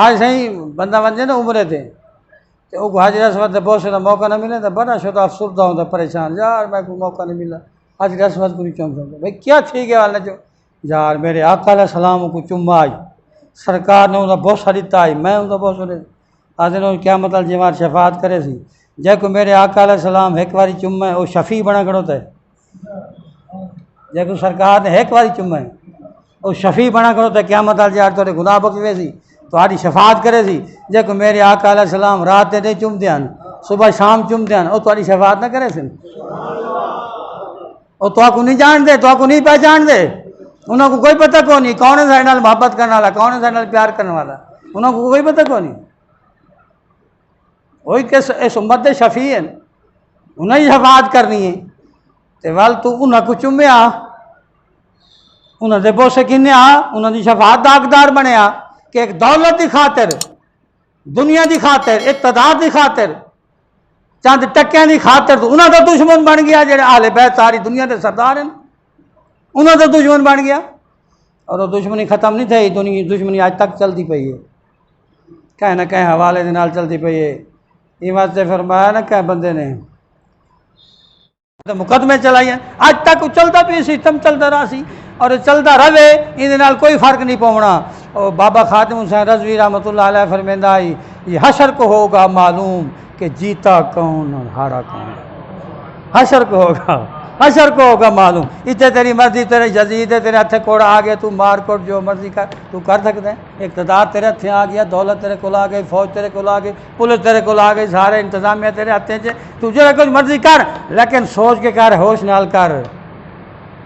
آج صحیح بندہ بن جائے نا عمرے تھے تو وہ حاجی اسود بہت سے موقع نہ ملے تو بڑا شدہ افسردہ ہوتا پریشان، یار میں کوئی موقع نہیں ملا حاجی اسود کو نہیں چوم سکتا بھائی کیا ٹھیک ہے والا جو یار میرے آقا علیہ السلام کو چما آئی سرکار نے انہیں بہت ساری تائی میں انہیں بہت سارے آج کیا مطلب جی ہماری شفاعت کرے سی جے کو میرے آقا علیہ السلام ایک باری چومے وہ شفیع بنا کھڑوتا ہے، جے کو سرکار نے ایک باری چومے وہ شفیع بنا کھڑوتا ہے، کیا مطلب یار تھوڑے گناہ بخشوے سی تہاڈی شفاعت کرے سی، جے کو میرے آقا علیہ السلام رات نہیں چومتے ہیں صبح شام چومتے ہیں وہ تہاڈی شفاعت نہ کرے سن، وہ تو کو نہیں جان دے تو کو نہیں پہچان دے، انہوں کو کوئی پتہ کو نہیں کون ہے سارے نال محبت کرنے والا کون ہے سارے نال پیار کرنے والا، انہوں کو کوئی پتہ کو نہیں، وہی کہ اس امت دے شفیع ہیں انہیں ہی شفاعت کرنی ہے تے ول تو انہاں کو چومیا انہاں دے بوسے کنے انہاں دی شفاعت دا حقدار بنیا کہ ایک دولت دی خاطر دنیا دی خاطر اقتدار دی خاطر چند ٹکیاں دی خاطر تو انہاں دا دشمن بن گیا جڑے اہل بیت ساری دنیا دے سردار ہیں انہاں دا دشمن بن گیا، اور وہ دشمنی ختم نہیں تھی، دنیا دشمنی آج تک چلتی پئی ہے کہیں نہ کہیں حوالے دے نال چلتی پئی ہے، یہ واسطے فرمایا نا کہ بندے نے مقدمے چلائیے آج تک چلتا پی سسٹم چلتا رہا سی اور چلتا رہے یہ کوئی فرق نہیں پونا، اور بابا خاتم حسین رضوی رحمۃ اللہ علیہ فرمیندہ آئی یہ حشر کو ہوگا معلوم کہ جیتا کون اور ہارا کون، حشر کو ہوگا معلوم، اتنے تیری مرضی تیرے جزید ہے تیرے ہتھے کوڑا آ گیا تو مار کوٹ جو مرضی تو کر سکتا ہے، اقتدار تیرے ہتھے آ گیا دولت تیرے کو آ گئی فوج تیرے کو آ گئی پولیس تیرے کو آ گئی سارے انتظامیہ تیرے ہتھے تو جو کچھ مرضی کر لیکن سوچ کے کر ہوش نال کر،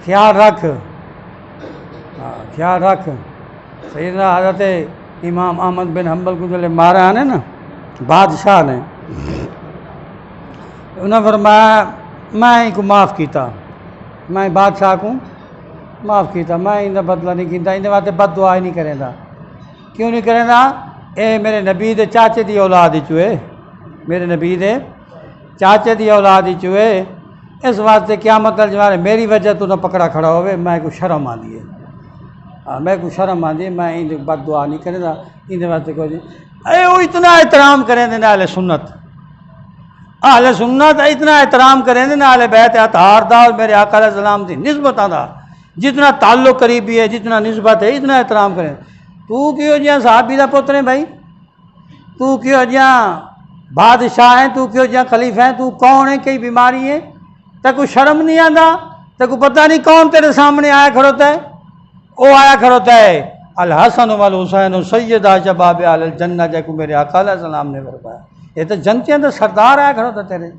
خیال رکھ سیدنا حضرت امام احمد بن حنبل کو جو مارا ہے نا بادشاہ نے انہوں نے فرمایا میں کو معاف کیتا میں بادشاہ کو معاف کیتا میں ان بدلہ نہیں کیتا ان واسطے بد دعا ہی نہیں کریں دا، کیوں نہیں کریں دا اے میرے نبی دے چاچے دی اولاد چوئے میرے نبی دے چاچے دی اولاد چوئے اس واسطے کیا مطلب جو میری وجہ تو نہ پکڑا کھڑا ہوئے میں کو شرم آندی ہے میں کو شرم آندی ہے میں ان بد دعا نہیں کریں دا ان واسطے کوئی اے وہ اتنا احترام کریں دے اہل سنت اتنا احترام کریں دے اہل بیت اطہار دا اور میرے آقا علیہ السلام دی نسبت دا جتنا تعلق قریبی ہے جتنا نسبت ہے اتنا احترام کریں، تو کیوں جہاں صحابی دا پتر ہیں بھائی، تو کیوں جہاں بادشاہ ہیں تو کیوں جہاں خلیفہ ہیں تو کون ہے کئی بیماری ہے تے کوئی شرم نہیں آتا تے کوئی پتہ نہیں کون تیرے سامنے آیا کھڑوتا ہے، وہ آیا کھڑوتا ہے الحسن والحسین سیدہ شباب اہل الجنہ جے کو میرے آقا علیہ السلام نے فرمایا، یہ تو جنتیاں دا سردار آیا کھڑوتا تیرے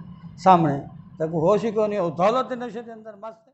سامنے تے کوئی ہوش ہی کو نہیں، وہ دولت نشے دے اندر مست